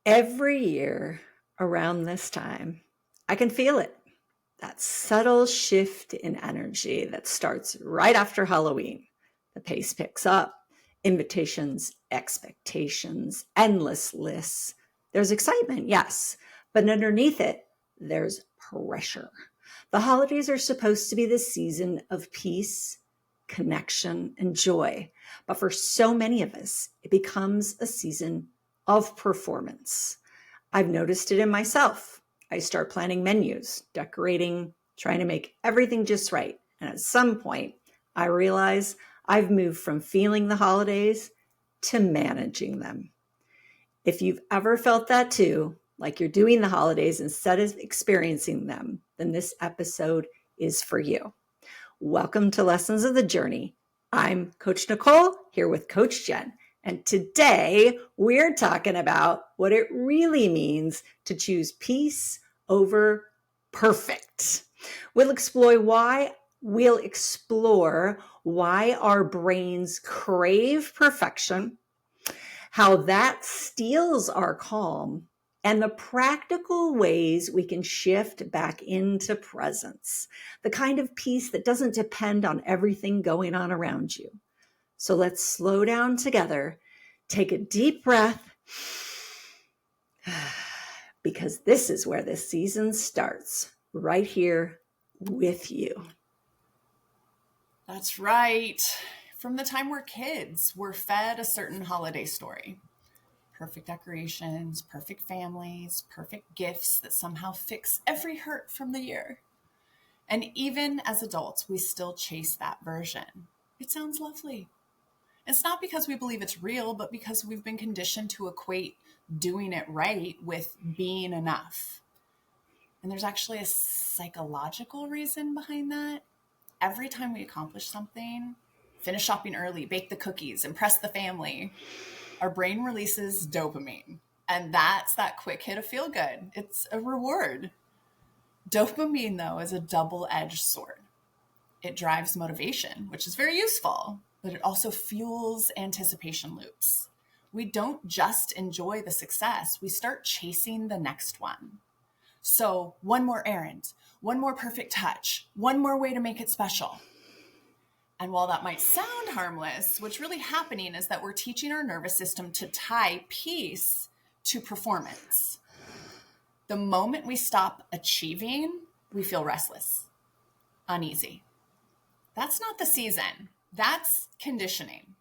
Every year around this time, I can feel it. That subtle shift in energy that starts right after Halloween. The pace picks up, invitations, expectations, endless lists. There's excitement, yes, but underneath it, there's pressure. The holidays are supposed to be the season of peace, connection, and joy. But for so many of us, it becomes a season of performance. I've noticed it in myself. I start planning menus, decorating, trying to make everything just right. And at some point, I realize I've moved from feeling the holidays to managing them. If you've ever felt that too, like you're doing the holidays instead of experiencing them, then this episode is for you. Welcome to Lessons of the Journey. I'm Coach Nicole here with Coach Jen. And today we're talking about what it really means to choose peace over perfect. We'll explore why our brains crave perfection, how that steals our calm, and the practical ways we can shift back into presence, the kind of peace that doesn't depend on everything going on around you. So let's slow down together, take a deep breath, because this is where this season starts, right here with you. That's right. From the time we're kids, we're fed a certain holiday story. Perfect decorations, perfect families, perfect gifts that somehow fix every hurt from the year. And even as adults, we still chase that version. It sounds lovely. It's not because we believe it's real, but because we've been conditioned to equate doing it right with being enough. And there's actually a psychological reason behind that. Every time we accomplish something, finish shopping early, bake the cookies, impress the family, our brain releases dopamine. And that's that quick hit of feel good. It's a reward. Dopamine, though, is a double-edged sword. It drives motivation, which is very useful, but it also fuels anticipation loops. We don't just enjoy the success, we start chasing the next one. So one more errand, one more perfect touch, one more way to make it special. And while that might sound harmless, what's really happening is that we're teaching our nervous system to tie peace to performance. The moment we stop achieving, we feel restless, uneasy. That's not the season. That's conditioning.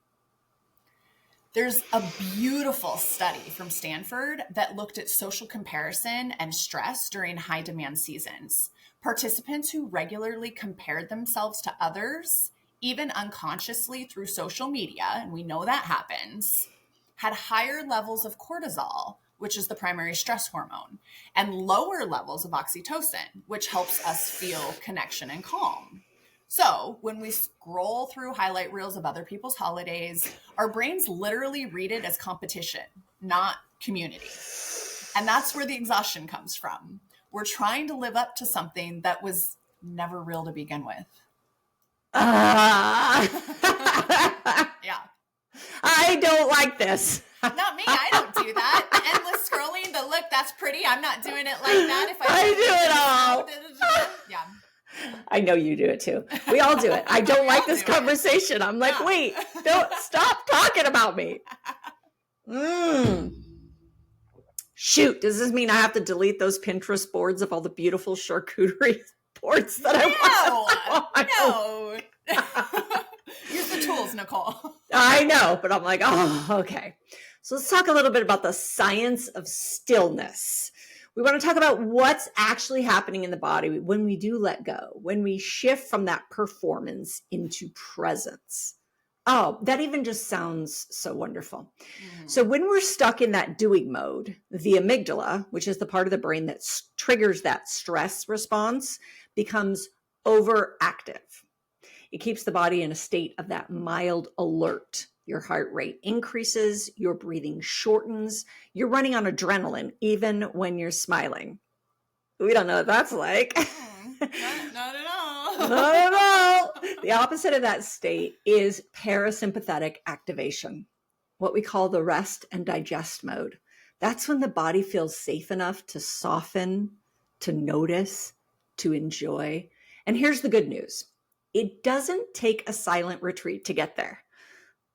There's a beautiful study from Stanford that looked at social comparison and stress during high demand seasons. Participants who regularly compared themselves to others, even unconsciously through social media, and we know that happens, had higher levels of cortisol, which is the primary stress hormone, and lower levels of oxytocin, which helps us feel connection and calm. So when we scroll through highlight reels of other people's holidays, our brains literally read it as competition, not community. And that's where the exhaustion comes from. We're trying to live up to something that was never real to begin with. Yeah. I don't like this. Not me. I don't do that. The endless scrolling, the look, that's pretty. I'm not doing it like that. If I do it all. Yeah. I know you do it too. We all do it. I don't like this conversation. I'm like, wait, don't stop talking about me. Shoot, does this mean I have to delete those Pinterest boards of all the beautiful charcuterie boards that No. Use the tools, Nicole. I know, but I'm like, oh, okay. So let's talk a little bit about the science of stillness. We want to talk about what's actually happening in the body when we do let go, when we shift from that performance into presence. Oh, that even just sounds so wonderful. So when we're stuck in that doing mode, the amygdala, which is the part of the brain that triggers that stress response, becomes overactive. It keeps the body in a state of that mild alert. Your heart rate increases, your breathing shortens, you're running on adrenaline even when you're smiling. We don't know what that's like. Not at all. Not at all. The opposite of that state is parasympathetic activation, what we call the rest and digest mode. That's when the body feels safe enough to soften, to notice, to enjoy. And here's the good news. It doesn't take a silent retreat to get there.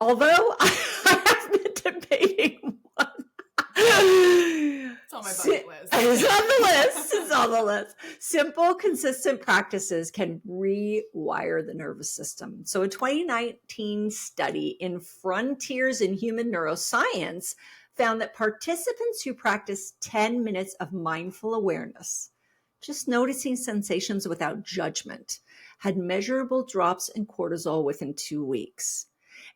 Although I have been debating one. It's on my bucket list. It's on the list. It's on the list. Simple, consistent practices can rewire the nervous system. So a 2019 study in Frontiers in Human Neuroscience found that participants who practiced 10 minutes of mindful awareness, just noticing sensations without judgment, had measurable drops in cortisol within 2 weeks.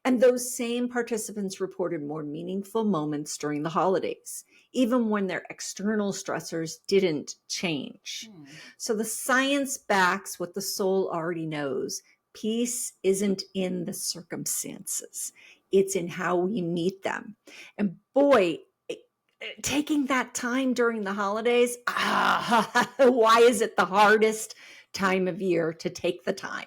And those same participants reported more meaningful moments during the holidays, even when their external stressors didn't change. So the science backs what the soul already knows. Peace isn't in the circumstances. It's in how we meet them. And boy, taking that time during the holidays, why is it the hardest time of year to take the time?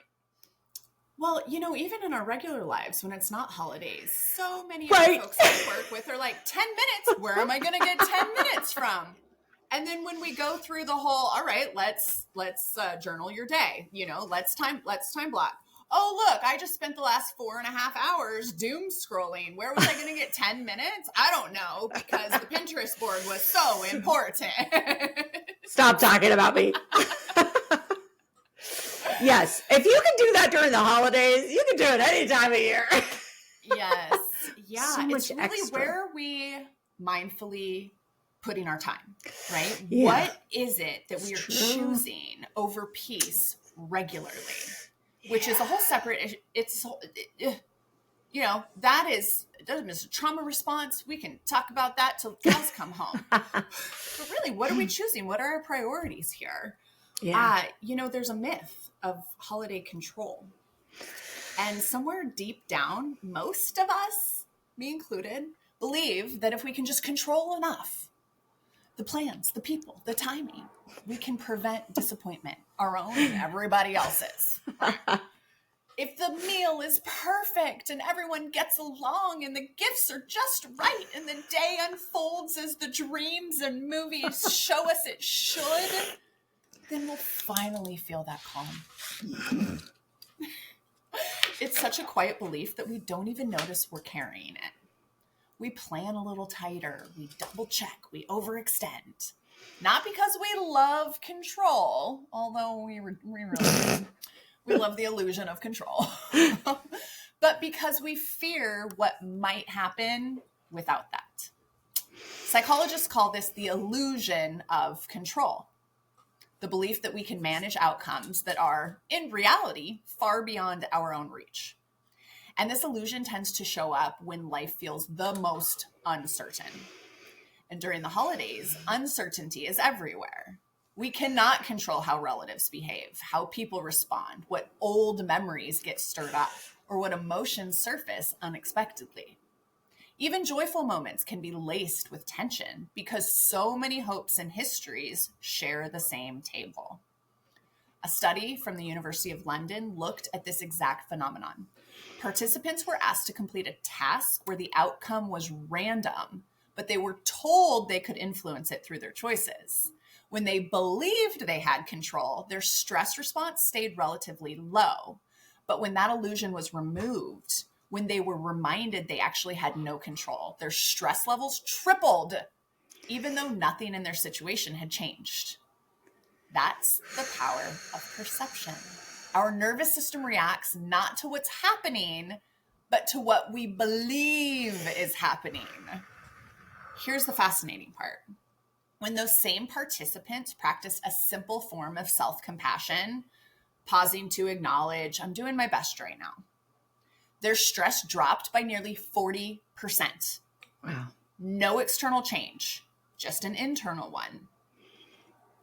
Well, even in our regular lives, when it's not holidays, so many of the folks I work with are like, 10 minutes, where am I going to get 10 minutes from? And then when we go through the whole, all right, let's journal your day, let's time block. Oh, look, I just spent the last 4.5 hours doom scrolling. Where was I going to get 10 minutes? I don't know, because the Pinterest board was so important. Stop talking about me. Yes, if you can do that during the holidays, you can do it any time of year. Yes. Yeah. So much it's really extra. where are we mindfully putting our time, right? Yeah. What is it that we are choosing over peace regularly? Which is a whole separate, that is a trauma response. We can talk about that till cows come home. But really, what are we choosing? What are our priorities here? Yeah. There's a myth of holiday control. And somewhere deep down, most of us, me included, believe that if we can just control enough, the plans, the people, the timing, we can prevent disappointment, our own and everybody else's. If the meal is perfect and everyone gets along and the gifts are just right and the day unfolds as the dreams and movies show us it should, then we'll finally feel that calm. It's such a quiet belief that we don't even notice we're carrying it. We plan a little tighter, we double check, we overextend. Not because we love control, although we really we love the illusion of control, but because we fear what might happen without that. Psychologists call this the illusion of control. The belief that we can manage outcomes that are, in reality, far beyond our own reach. And this illusion tends to show up when life feels the most uncertain. And during the holidays, uncertainty is everywhere. We cannot control how relatives behave, how people respond, what old memories get stirred up, or what emotions surface unexpectedly. Even joyful moments can be laced with tension because so many hopes and histories share the same table. A study from the University of London looked at this exact phenomenon. Participants were asked to complete a task where the outcome was random, but they were told they could influence it through their choices. When they believed they had control, their stress response stayed relatively low. But when that illusion was removed, when they were reminded they actually had no control, their stress levels tripled, even though nothing in their situation had changed. That's the power of perception. Our nervous system reacts not to what's happening, but to what we believe is happening. Here's the fascinating part. When those same participants practice a simple form of self-compassion, pausing to acknowledge, I'm doing my best right now, their stress dropped by nearly 40%. Wow. No external change, just an internal one.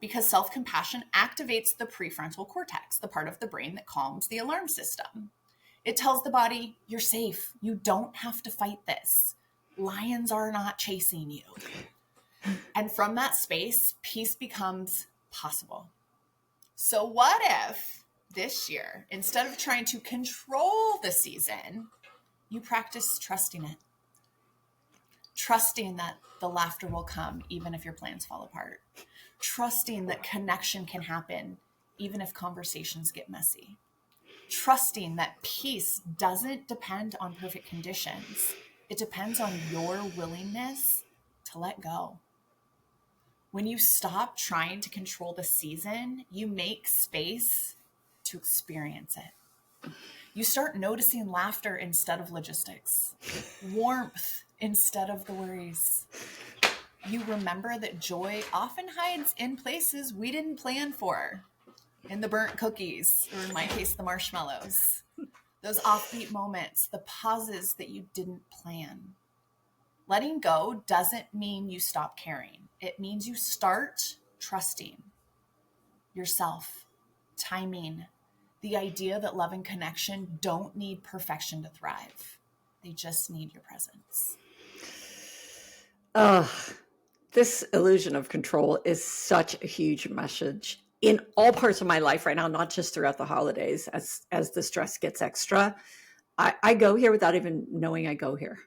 Because self-compassion activates the prefrontal cortex, the part of the brain that calms the alarm system. It tells the body, you're safe. You don't have to fight this. Lions are not chasing you. And from that space, peace becomes possible. So what if this year, instead of trying to control the season, you practice trusting it? trusting that the laughter will come even if your plans fall apart, trusting that connection can happen even if conversations get messy, trusting that peace doesn't depend on perfect conditions. It depends on your willingness to let go. When you stop trying to control the season, you make space to experience it. You start noticing laughter instead of logistics, warmth instead of the worries. You remember that joy often hides in places we didn't plan for, in the burnt cookies, or in my case, the marshmallows, those offbeat moments, the pauses that you didn't plan. Letting go doesn't mean you stop caring. It means you start trusting yourself, timing, the idea that love and connection don't need perfection to thrive. They just need your presence. This illusion of control is such a huge message in all parts of my life right now, not just throughout the holidays as the stress gets extra. I go here without even knowing I go here.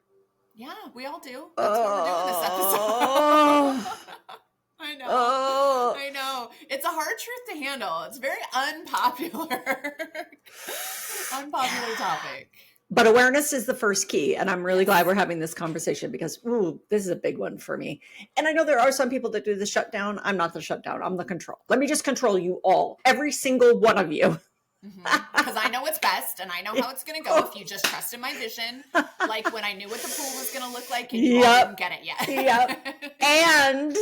Yeah, we all do. That's what we're doing this episode. I know. It's a hard truth to handle. It's a very unpopular topic. But awareness is the first key. And I'm really glad we're having this conversation because, this is a big one for me. And I know there are some people that do the shutdown. I'm not the shutdown. I'm the control. Let me just control you all, every single one of you. Because I know what's best and I know how it's going to go if you just trust in my vision. Like when I knew what the pool was going to look like and you all didn't get it yet. And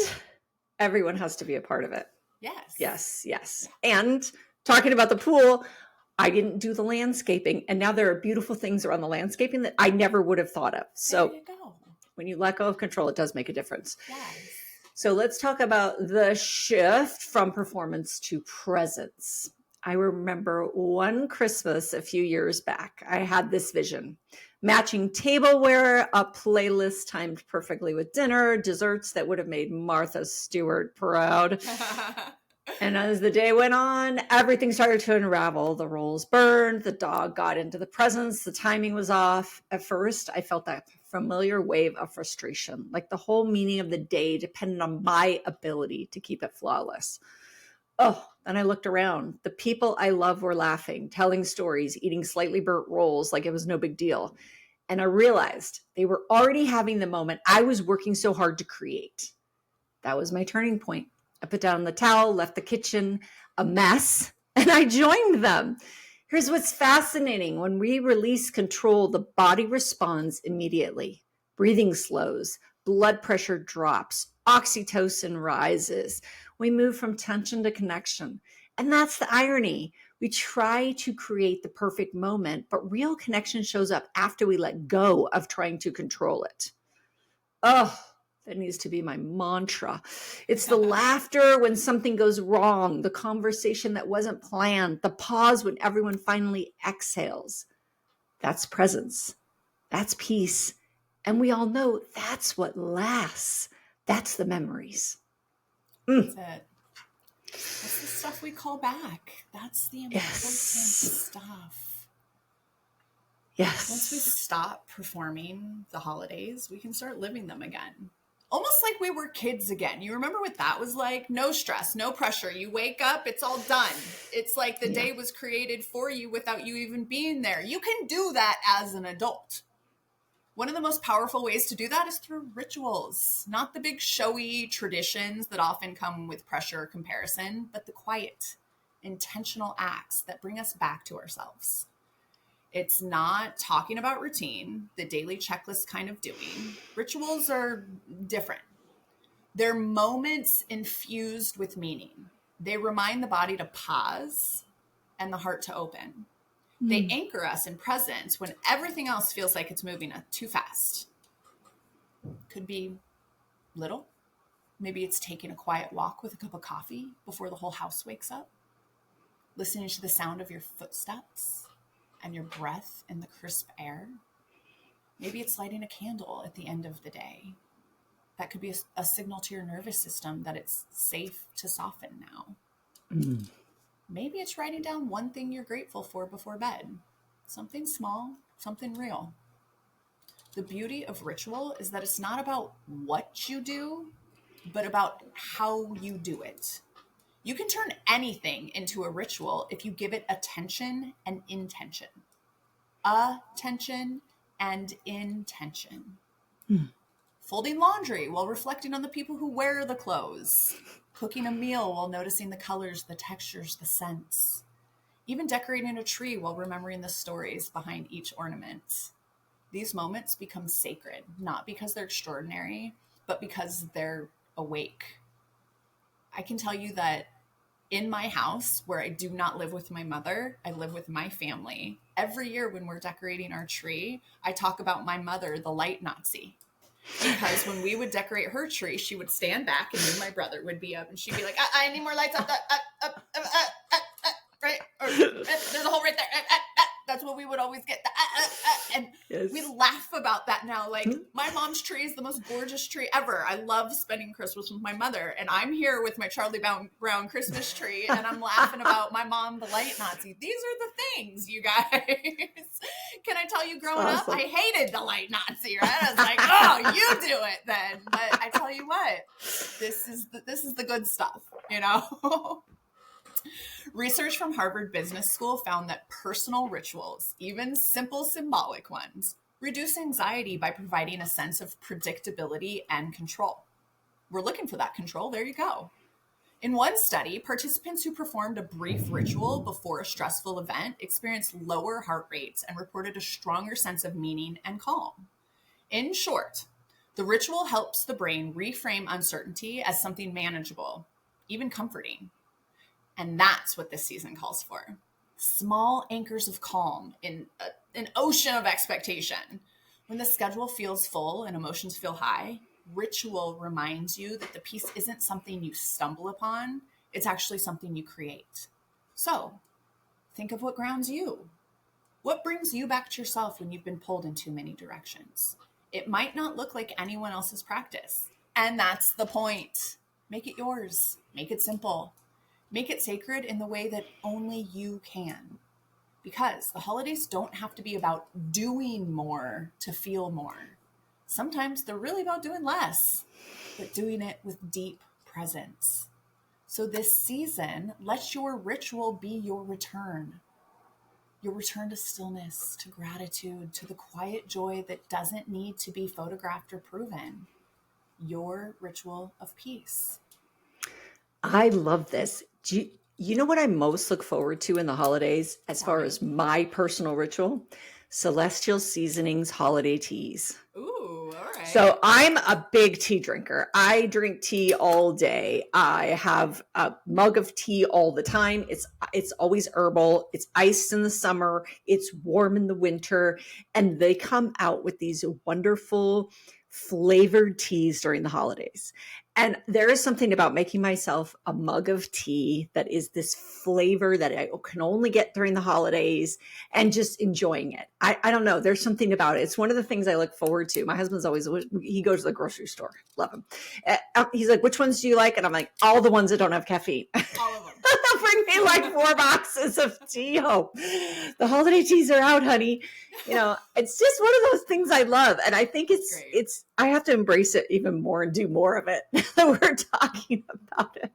everyone has to be a part of it. Yes. And talking about the pool, I didn't do the landscaping, and now there are beautiful things around the landscaping that I never would have thought of. So there you go. When you let go of control, it does make a difference. Yes. So let's talk about the shift from performance to presence. I remember one Christmas a few years back, I had this vision. Matching tableware, a playlist timed perfectly with dinner, desserts that would have made Martha Stewart proud. And as the day went on, everything started to unravel. The rolls burned, the dog got into the presents, the timing was off. At first, I felt that familiar wave of frustration, like the whole meaning of the day depended on my ability to keep it flawless. Then I looked around. The people I love were laughing, telling stories, eating slightly burnt rolls like it was no big deal. And I realized they were already having the moment I was working so hard to create. That was my turning point. I put down the towel, left the kitchen a mess, and I joined them. Here's what's fascinating. When we release control, the body responds immediately. Breathing slows, blood pressure drops, oxytocin rises. We move from tension to connection. And that's the irony. We try to create the perfect moment, but real connection shows up after we let go of trying to control it. That needs to be my mantra. It's the laughter when something goes wrong, the conversation that wasn't planned, the pause when everyone finally exhales. That's presence. That's peace. And we all know that's what lasts. That's the memories. That's it. That's the stuff we call back. That's the important stuff. Yes. Once we stop performing the holidays, we can start living them again. Almost like we were kids again. You remember what that was like? No stress, no pressure. You wake up, it's all done. It's like the day was created for you without you even being there. You can do that as an adult. One of the most powerful ways to do that is through rituals, not the big showy traditions that often come with pressure or comparison, but the quiet, intentional acts that bring us back to ourselves. It's not talking about routine, the daily checklist kind of doing. Rituals are different. They're moments infused with meaning. They remind the body to pause and the heart to open. They anchor us in presence when everything else feels like it's moving too fast. Could be little. Maybe it's taking a quiet walk with a cup of coffee before the whole house wakes up. Listening to the sound of your footsteps and your breath in the crisp air. Maybe it's lighting a candle at the end of the day. That could be a signal to your nervous system that it's safe to soften now. Maybe it's writing down one thing you're grateful for before bed. Something small, something real. The beauty of ritual is that it's not about what you do, but about how you do it. You can turn anything into a ritual if you give it attention and intention. Attention and intention. Folding laundry while reflecting on the people who wear the clothes. Cooking a meal while noticing the colors, the textures, the scents. Even decorating a tree while remembering the stories behind each ornament. These moments become sacred, not because they're extraordinary, but because they're awake. I can tell you that in my house, where I do not live with my mother, I live with my family. Every year when we're decorating our tree, I talk about my mother, the light Nazi. Because when we would decorate her tree, she would stand back and me and my brother would be up and she'd be like, I need more lights up, right? Or there's a hole right there. That's what we would always get. And Yes. we laugh about that now. Like, my mom's tree is the most gorgeous tree ever. I love spending Christmas with my mother. And I'm here with my Charlie Brown Christmas tree. And I'm laughing about my mom, the light Nazi. These are the things, you guys. Can I tell you, growing up, I hated the light Nazi, right? I was like, oh, you do it then. But I tell you what, this is the good stuff, you know? Research from Harvard Business School found that personal rituals, even simple symbolic ones, reduce anxiety by providing a sense of predictability and control. We're looking for that control. There you go. In one study, participants who performed a brief ritual before a stressful event experienced lower heart rates and reported a stronger sense of meaning and calm. In short, the ritual helps the brain reframe uncertainty as something manageable, even comforting. And that's what this season calls for. Small anchors of calm in an ocean of expectation. When the schedule feels full and emotions feel high, ritual reminds you that the peace isn't something you stumble upon. It's actually something you create. So think of what grounds you. What brings you back to yourself when you've been pulled in too many directions? It might not look like anyone else's practice. And that's the point. Make it yours. Make it simple. Make it sacred in the way that only you can. Because the holidays don't have to be about doing more to feel more. Sometimes they're really about doing less, but doing it with deep presence. So this season, let your ritual be your return. Your return to stillness, to gratitude, to the quiet joy that doesn't need to be photographed or proven. Your ritual of peace. I love this. You know what I most look forward to in the holidays as far as my personal ritual? Celestial Seasonings holiday teas. Ooh, all right. So I'm a big tea drinker. I drink tea all day. I have a mug of tea all the time. It's always herbal. It's iced in the summer. It's warm in the winter. And they come out with these wonderful flavored teas during the holidays. And there is something about making myself a mug of tea that is this flavor that I can only get during the holidays and just enjoying it. I don't know. There's something about it. It's one of the things I look forward to. My husband's always, he goes to the grocery store. Love him. He's like, which ones do you like? And I'm like, all the ones that don't have caffeine. All of them. They'll bring me like 4 boxes of tea home. The holiday teas are out, honey. You know, it's just one of those things I love. And I think it's, I have to embrace it even more and do more of it that we're talking about it.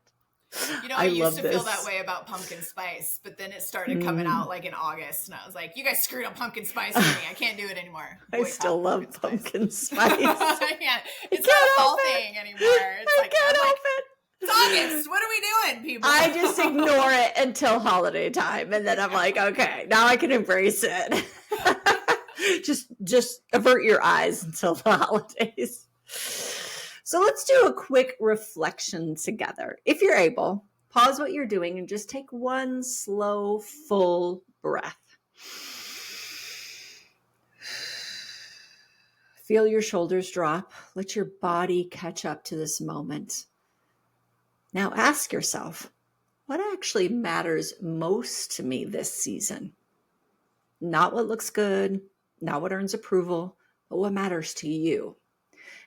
You know, I used to feel that way about pumpkin spice, but then it started coming out like in August, and I was like, you guys screwed up pumpkin spice for me. I can't do it anymore. I still love pumpkin spice. Yeah, it's not a fall thing anymore. It's I can't help it. It's August. What are we doing, people? I just ignore it until holiday time, and then I'm like, okay, now I can embrace it. just avert your eyes until the holidays. So let's do a quick reflection together. If you're able, pause what you're doing and just take one slow, full breath. Feel your shoulders drop. Let your body catch up to this moment. Now ask yourself, what actually matters most to me this season? Not what looks good, not what earns approval, but what matters to you.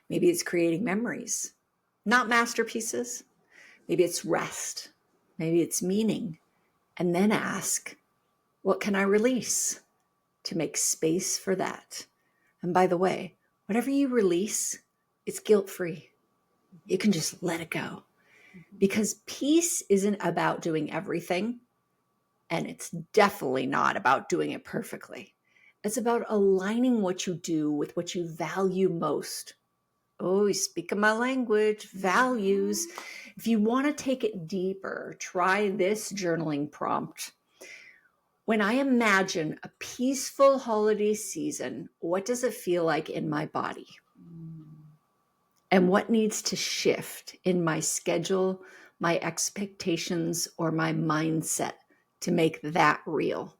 Maybe it's creating memories, not masterpieces. Maybe it's rest. Maybe it's meaning. And then ask, what can I release to make space for that? And by the way, whatever you release, it's guilt-free. You can just let it go. Because peace isn't about doing everything, and it's definitely not about doing it perfectly. It's about aligning what you do with what you value most. Oh, you speak my language, values. If you want to take it deeper, try this journaling prompt. When I imagine a peaceful holiday season, what does it feel like in my body? And what needs to shift in my schedule, my expectations, or my mindset to make that real?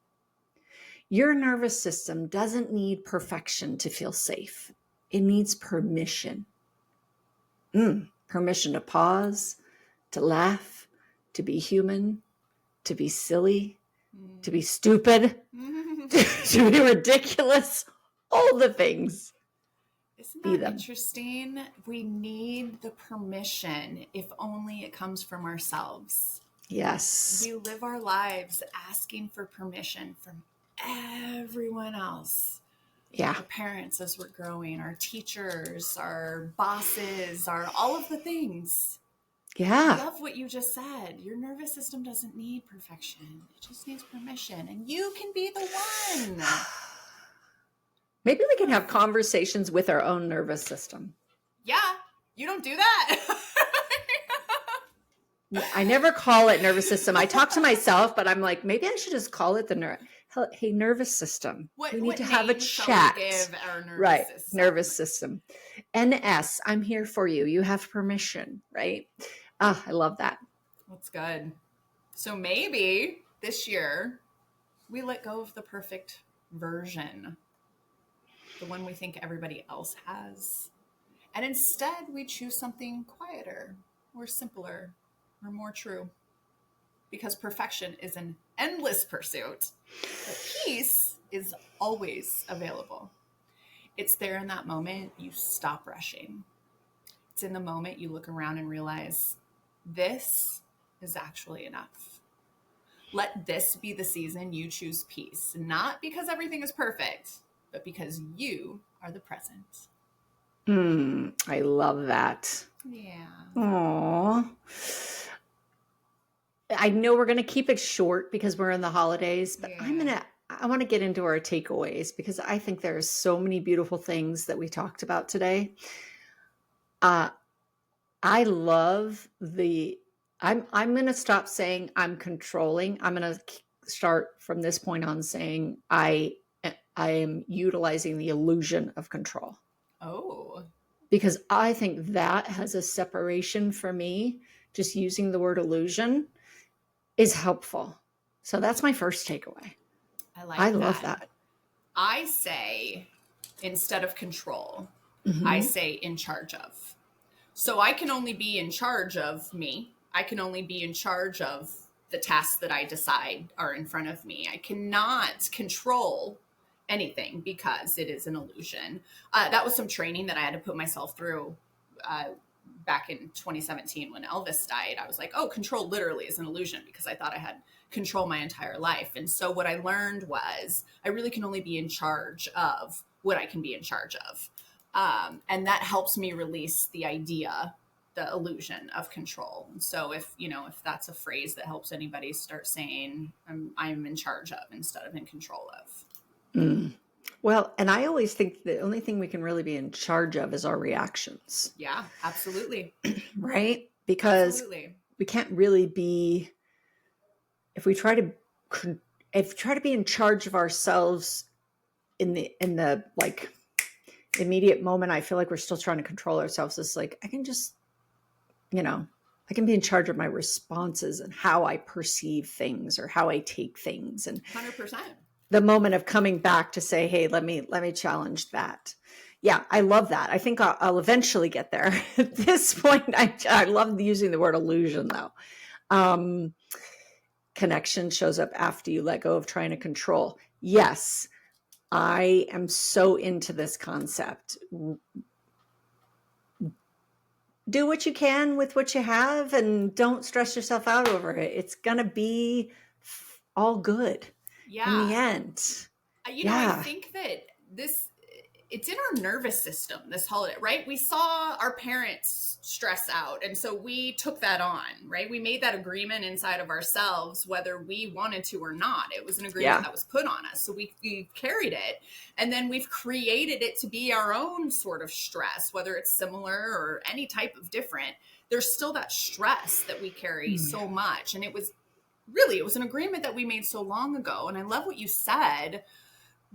Your nervous system doesn't need perfection to feel safe. It needs permission. Permission to pause, to laugh, to be human, to be silly, to be stupid, to be ridiculous, all the things. Isn't Be that them. interesting? We need the permission, if only it comes from ourselves. Yes. We live our lives asking for permission from everyone else. Yeah. Our parents as we're growing, our teachers, our bosses, all of the things. I Yeah. love what you just said. Your nervous system doesn't need perfection. It just needs permission. And you can be the one. Maybe we can have conversations with our own nervous system. Yeah, you don't do that. I never call it nervous system. I talk to myself, but I'm like, maybe I should just call it the hey, nervous system. We need to have a chat. Give our nervous right. system? Nervous system. NS, I'm here for you. You have permission, right? I love that. That's good. So maybe this year we let go of the perfect version, the one we think everybody else has. And instead we choose something quieter or simpler or more true. Because perfection is an endless pursuit, but peace is always available. It's there in that moment you stop rushing. It's in the moment you look around and realize this is actually enough. Let this be the season you choose peace, not because everything is perfect, but because you are the present. I love that. Yeah. Aww. I know we're going to keep it short because we're in the holidays, but I want to get into our takeaways because I think there are so many beautiful things that we talked about today. I love I'm going to stop saying I'm controlling. I'm going to start from this point on saying I am utilizing the illusion of control. Oh. Because I think that has a separation for me. Just using the word illusion is helpful. So that's my first takeaway. I love that. I say, instead of control, I say in charge of. So I can only be in charge of me. I can only be in charge of the tasks that I decide are in front of me. I cannot control anything because it is an illusion. That was some training that I had to put myself through back in 2017 when Elvis died. I was like, oh, control literally is an illusion because I thought I had control my entire life. And so what I learned was I really can only be in charge of what I can be in charge of. And that helps me release the idea, the illusion of control. And so if that's a phrase that helps anybody start saying I'm in charge of instead of in control of. Well, and I always think the only thing we can really be in charge of is our reactions. Yeah, absolutely. Right? Because we can't really be, if we try to be in charge of ourselves in the like immediate moment, I feel like we're still trying to control ourselves. It's like, I can just, I can be in charge of my responses and how I perceive things or how I take things. And 100%. The moment of coming back to say, hey, let me challenge that. Yeah, I love that. I think I'll eventually get there. At this point, I love using the word illusion, though. Connection shows up after you let go of trying to control. Yes, I am so into this concept. Do what you can with what you have and don't stress yourself out over it. It's going to be all good in the end. I think that it's in our nervous system, this holiday, right? We saw our parents stress out. And so we took that on, right? We made that agreement inside of ourselves, whether we wanted to or not. It was an agreement that was put on us. So we carried it. And then we've created it to be our own sort of stress, whether it's similar or any type of different. There's still that stress that we carry so much. And it was an agreement that we made so long ago. And I love what you said,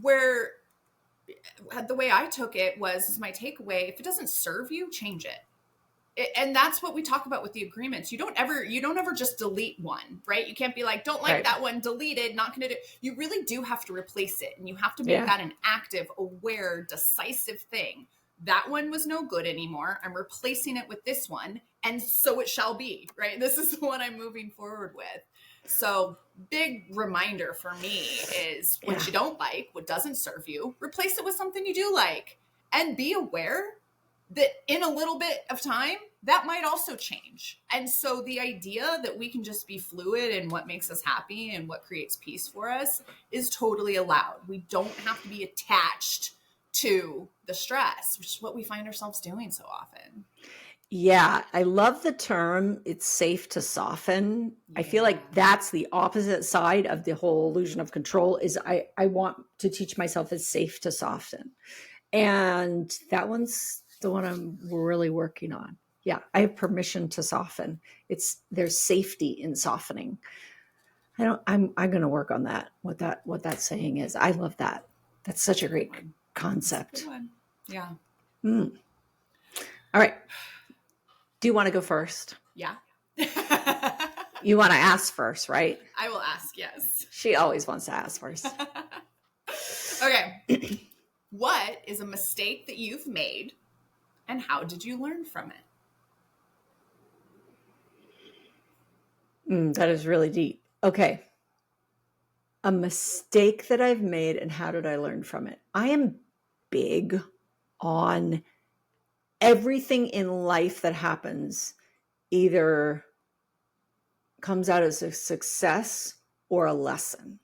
where the way I took it was my takeaway: if it doesn't serve you, change it. And that's what we talk about with the agreements. You don't ever just delete one, right? You can't be like, don't like that one, deleted, not going to do. You really do have to replace it. And you have to make that an active, aware, decisive thing. That one was no good anymore. I'm replacing it with this one. And so it shall be, right? This is the one I'm moving forward with. So big reminder for me is what you don't like, what doesn't serve you, replace it with something you do like, and be aware that in a little bit of time, that might also change. And so the idea that we can just be fluid in what makes us happy and what creates peace for us is totally allowed. We don't have to be attached to the stress, which is what we find ourselves doing so often. Yeah, I love the term, it's safe to soften. I feel like that's the opposite side of the whole illusion of control. Is I want to teach myself it's safe to soften. And that one's the one I'm really working on. Yeah, I have permission to soften. There's safety in softening. I'm going to work on that. What that saying is. I love that. That's such a great concept. That's a good one. Yeah. All right. Do you want to go first? Yeah. You want to ask first, right? I will ask, yes. She always wants to ask first. Okay. What is a mistake that you've made, and how did you learn from it? That is really deep. Okay. A mistake that I've made, and how did I learn from it? I am big on everything in life that happens either comes out as a success or a lesson.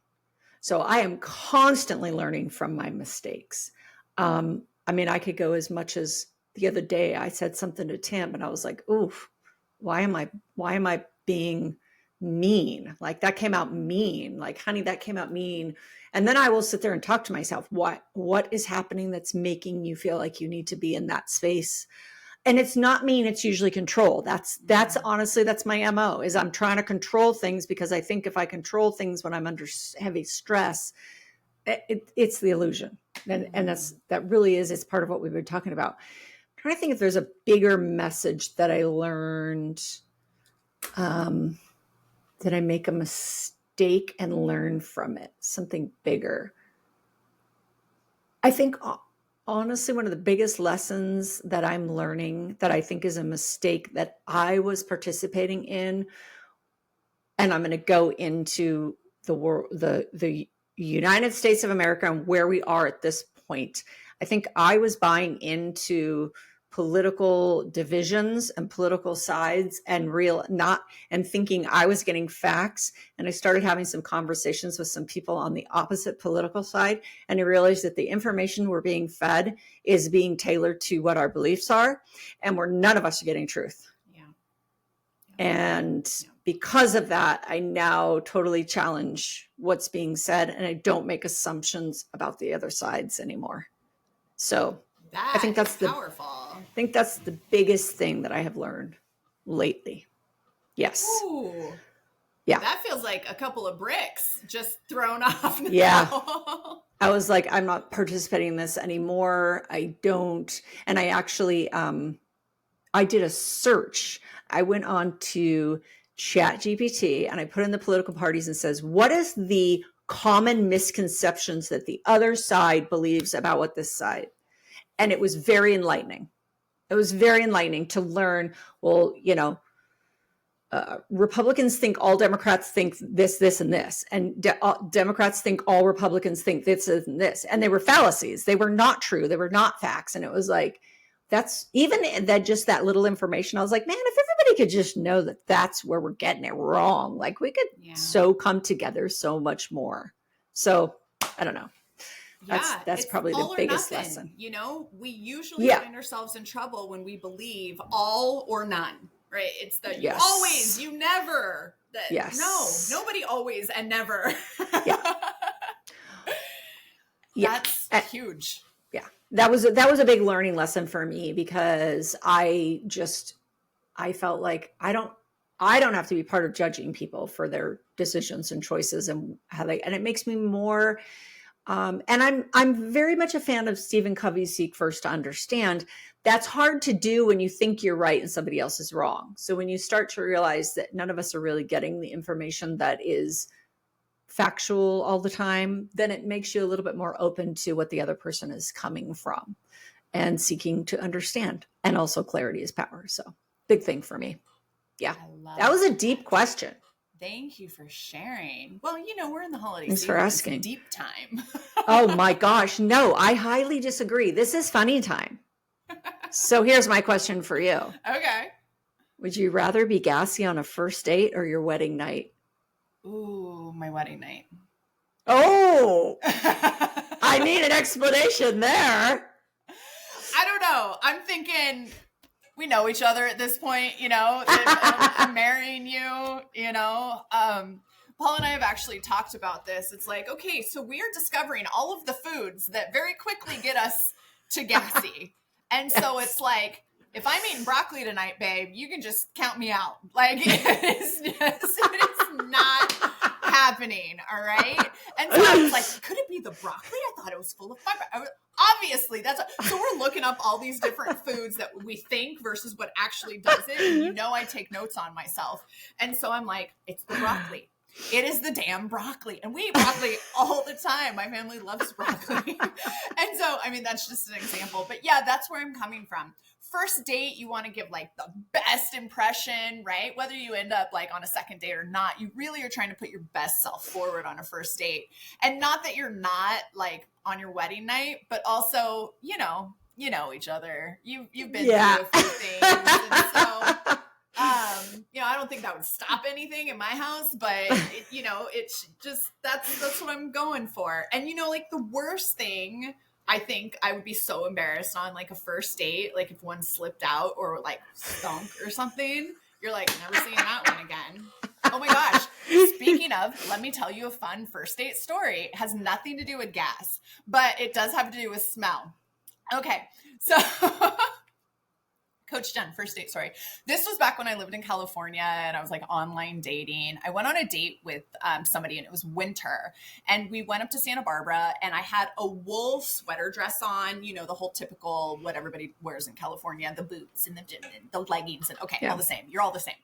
So I am constantly learning from my mistakes. I mean, I could go as much as the other day I said something to Tim and I was like, oof, why am I being mean? Like that came out mean. Like, honey, that came out mean. And then I will sit there and talk to myself, what is happening that's making you feel like you need to be in that space? And it's not mean, it's usually control. That's honestly, that's my MO, is I'm trying to control things because I think if I control things when I'm under heavy stress, it's the illusion. And that really is, it's part of what we've been talking about. I'm trying to think if there's a bigger message that I learned. Did I make a mistake and learn from it? Something bigger. I think honestly, one of the biggest lessons that I'm learning that I think is a mistake that I was participating in, and I'm going to go into the world, the United States of America and where we are at this point. I think I was buying into political divisions and political sides and thinking I was getting facts. And I started having some conversations with some people on the opposite political side. And I realized that the information we're being fed is being tailored to what our beliefs are. And none of us are getting truth. And because of that, I now totally challenge what's being said. And I don't make assumptions about the other sides anymore. So I think that's powerful. I think that's the biggest thing that I have learned lately. Yes. Ooh. Yeah. That feels like a couple of bricks just thrown off. Yeah. I was like, I'm not participating in this anymore. I don't. And I actually, I did a search. I went on to ChatGPT and I put in the political parties and says, what is the common misconceptions that the other side believes about what this side? And it was very enlightening. It was very enlightening to learn, well, Republicans think all Democrats think this, this, and this. And Democrats think all Republicans think this and this. And they were fallacies. They were not true. They were not facts. And it was like, that's even that, just that little information. I was like, man, if everybody could just know that that's where we're getting it wrong, like we could so come together so much more. So I don't know. Yeah, That's it's probably the all or biggest nothing. lesson. We usually Yeah. find ourselves in trouble when we believe all or none, right? It's that you always, Yes. you never, that no, Yes. nobody always and never. Yeah. Yeah. That's huge. Yeah. That was a big learning lesson for me, because I felt like I don't have to be part of judging people for their decisions and choices and and it makes me more and I'm very much a fan of Stephen Covey's Seek First to Understand. That's hard to do when you think you're right and somebody else is wrong. So when you start to realize that none of us are really getting the information that is factual all the time, then it makes you a little bit more open to what the other person is coming from and seeking to understand. And also clarity is power. So big thing for me. Yeah. I love That was a that. deep question. Thank you for sharing. Well, we're in the holiday Thanks season. for asking. It's deep time. Oh my gosh. No, I highly disagree. This is funny time. So here's my question for you. Okay. Would you rather be gassy on a first date or your wedding night? Ooh, my wedding night. Oh, I need an explanation there. I don't know. I'm thinking we know each other at this point, I'm marrying you, Paul and I have actually talked about this. It's like, okay, so we are discovering all of the foods that very quickly get us to gassy. And so it's like, if I'm eating broccoli tonight, babe, you can just count me out. Like, it is not happening, all right? And so I was like, could it be the broccoli? I thought it was full of fiber. Obviously, so we're looking up all these different foods that we think versus what actually does it. And I take notes on myself. And so I'm like, it's the broccoli. It is the damn broccoli. And we eat broccoli all the time. My family loves broccoli. And so, that's just an example. But yeah, that's where I'm coming from. First date, you want to give like the best impression, right? Whether you end up like on a second date or not, you really are trying to put your best self forward on a first date. And not that you're not like on your wedding night, but also, you know each other. You've been through a few things. And so, I don't think that would stop anything in my house, but it's just, that's what I'm going for. And, like the worst thing, I think I would be so embarrassed on like a first date, like if one slipped out or like stunk or something, you're like, never seeing that one again. Oh my gosh. Speaking of, let me tell you a fun first date story. It has nothing to do with gas, but it does have to do with smell. Okay. So Coach Jen, first date story. This was back when I lived in California and I was like online dating. I went on a date with somebody and it was winter. And we went up to Santa Barbara and I had a wool sweater dress on, the whole typical what everybody wears in California, the boots and the leggings and all the same. You're all the same.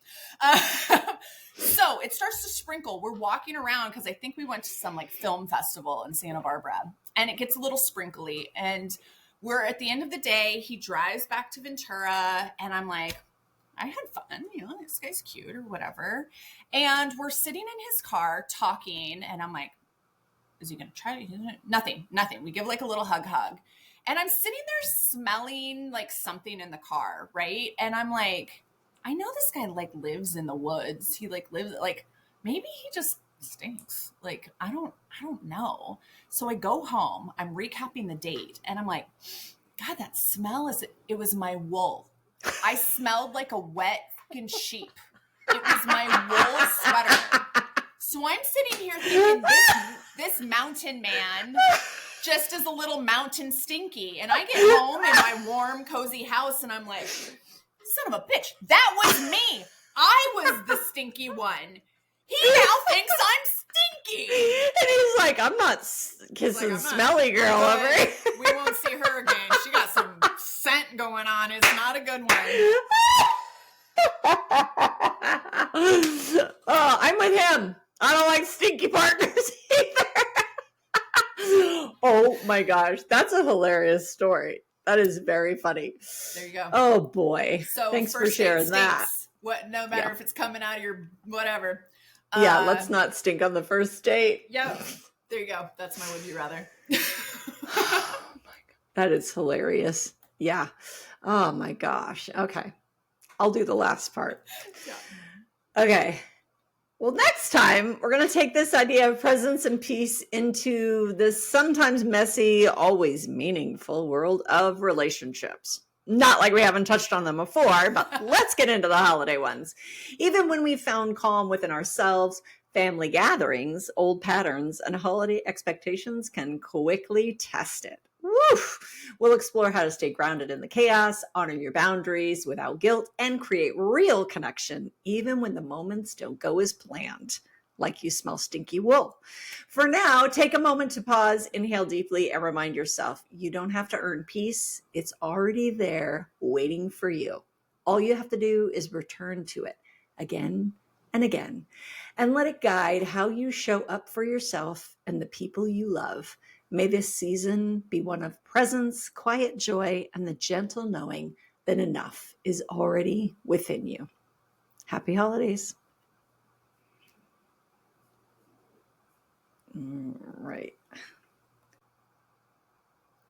So it starts to sprinkle. We're walking around because I think we went to some like film festival in Santa Barbara and it gets a little sprinkly and we're at the end of the day, he drives back to Ventura and I'm like, I had fun, this guy's cute or whatever. And we're sitting in his car talking and I'm like, is he going to try? Nothing. We give like a little hug. And I'm sitting there smelling like something in the car. Right. And I'm like, I know this guy like lives in the woods. He like lives like, maybe he just stinks. Like, I don't know. So I go home, I'm recapping the date and I'm like, God, that smell it was my wool. I smelled like a wet fucking sheep. It was my wool sweater. So I'm sitting here thinking this mountain man just is a little mountain stinky. And I get home in my warm, cozy house and I'm like, son of a bitch, that was me. I was the stinky one. He now thinks I'm stinky. And he's like, I'm not kissing like, smelly girl over here. We won't see her again. She got some scent going on. It's not a good one. Oh, I'm with him. I don't like stinky partners either. Oh my gosh. That's a hilarious story. That is very funny. There you go. Oh boy. So thanks for sharing that. No matter if it's coming out of your whatever. Yeah, let's not stink on the first date. Yep. There you go. That's my would you rather. Oh my God. That is hilarious. Yeah. Oh my gosh. Okay. I'll do the last part. Yeah. Okay. Well, next time, we're going to take this idea of presence and peace into this sometimes messy, always meaningful world of relationships. Not like we haven't touched on them before, but let's get into the holiday ones. Even when we've found calm within ourselves, family gatherings, old patterns, and holiday expectations can quickly test it. Woo! We'll explore how to stay grounded in the chaos, honor your boundaries without guilt, and create real connection even when the moments don't go as planned, like you smell stinky wool. For now, take a moment to pause, inhale deeply, and remind yourself you don't have to earn peace. It's already there waiting for you. All you have to do is return to it again and again and let it guide how you show up for yourself and the people you love. May this season be one of presence, quiet joy, and the gentle knowing that enough is already within you. Happy holidays. Right.